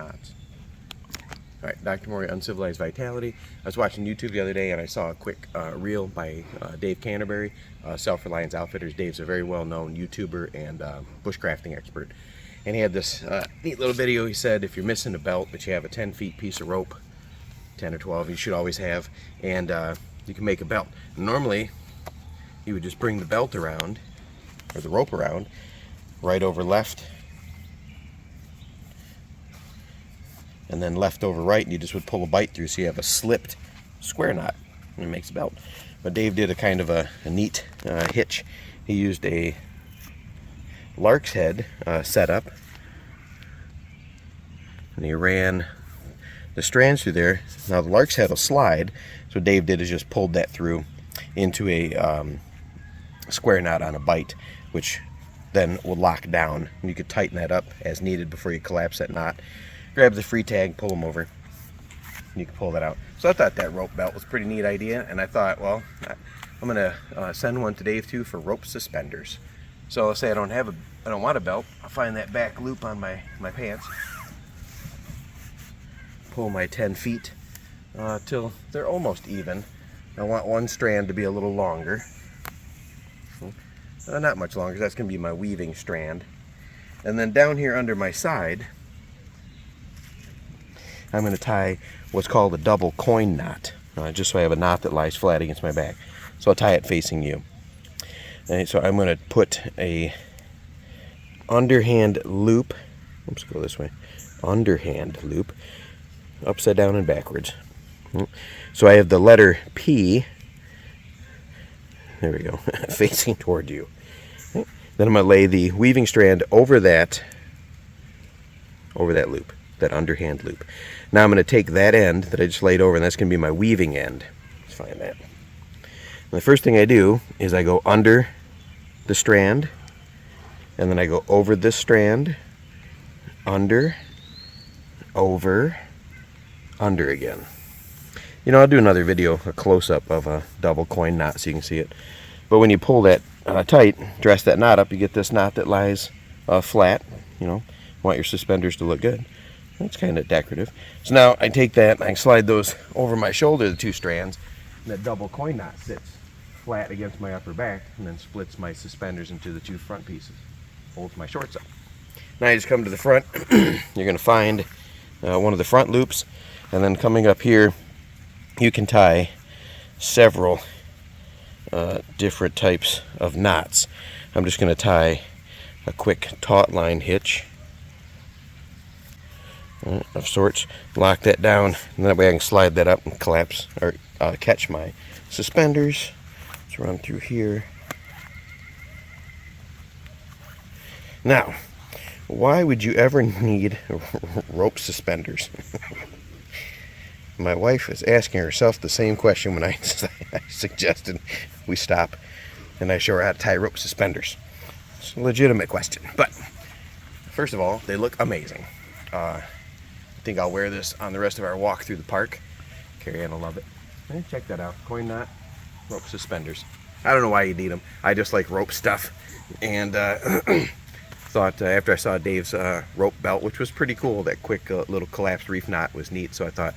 knots. Alright, Dr. Morey, Uncivilized Vitality. I was watching YouTube the other day and I saw a quick reel by Dave Canterbury, Self-Reliance Outfitters. Dave's a very well-known YouTuber and bushcrafting expert. And he had this neat little video. He said if you're missing a belt, but you have a 10 feet piece of rope, 10 or 12, you should always have, and you can make a belt. Normally, you would just bring the belt around, or the rope around, right over left, and then left over right, and you just would pull a bite through so you have a slipped square knot, and it makes a belt. But Dave did a kind of a neat hitch. He used a lark's head setup, and he ran the strands through there. Now the lark's head will slide, so what Dave did is just pulled that through into a square knot on a bite, which then will lock down, and you could tighten that up as needed before you collapse that knot. Grab the free tag, pull them over, and you can pull that out. So I thought that rope belt was a pretty neat idea, and I thought, well, I'm gonna send one to Dave too for rope suspenders. So let's say I don't want a belt. I'll find that back loop on my pants, pull my 10 feet till they're almost even. I want one strand to be a little longer, not much longer. That's gonna be my weaving strand, and then down here under my side, I'm going to tie what's called a double coin knot, just so I have a knot that lies flat against my back. So I'll tie it facing you. And so I'm going to put a underhand loop, let's go this way, underhand loop, upside down and backwards. So I have the letter P, there we go, facing toward you. Then I'm going to lay the weaving strand over that loop, that underhand loop. Now I'm going to take that end that I just laid over, and that's going to be my weaving end. Let's find that. And the first thing I do is I go under the strand, and then I go over this strand, under, over, under again. You know, I'll do another video, a close-up of a double coin knot so you can see it. But when you pull that tight, dress that knot up, you get this knot that lies flat. You know, want your suspenders to look good. That's kind of decorative. So now I take that and I slide those over my shoulder, the two strands, and that double coin knot sits flat against my upper back and then splits my suspenders into the two front pieces, holds my shorts up. Now you just come to the front. You're going to find one of the front loops, and then coming up here you can tie several different types of knots. I'm just going to tie a quick taut line hitch of sorts, lock that down, and that way I can slide that up and collapse or catch my suspenders. Let's run through here. Now, why would you ever need rope suspenders? My wife is asking herself the same question when I suggested we stop and I show her how to tie rope suspenders. It's a legitimate question, but first of all, they look amazing. I think I'll wear this on the rest of our walk through the park. Carrie Ann will love it. Hey, check that out. Coin knot, rope suspenders. I don't know why you need them. I just like rope stuff. And thought after I saw Dave's rope belt, which was pretty cool, that quick little collapsed reef knot was neat. So I thought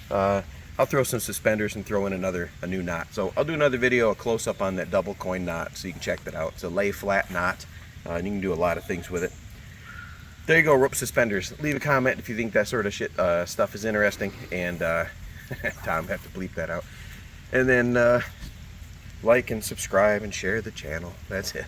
I'll throw some suspenders and throw in a new knot. So I'll do another video, a close-up on that double coin knot, so you can check that out. It's a lay flat knot, and you can do a lot of things with it. There you go, rope suspenders. Leave a comment if you think that sort of stuff is interesting, and Tom have to bleep that out. And then like and subscribe and share the channel. That's it.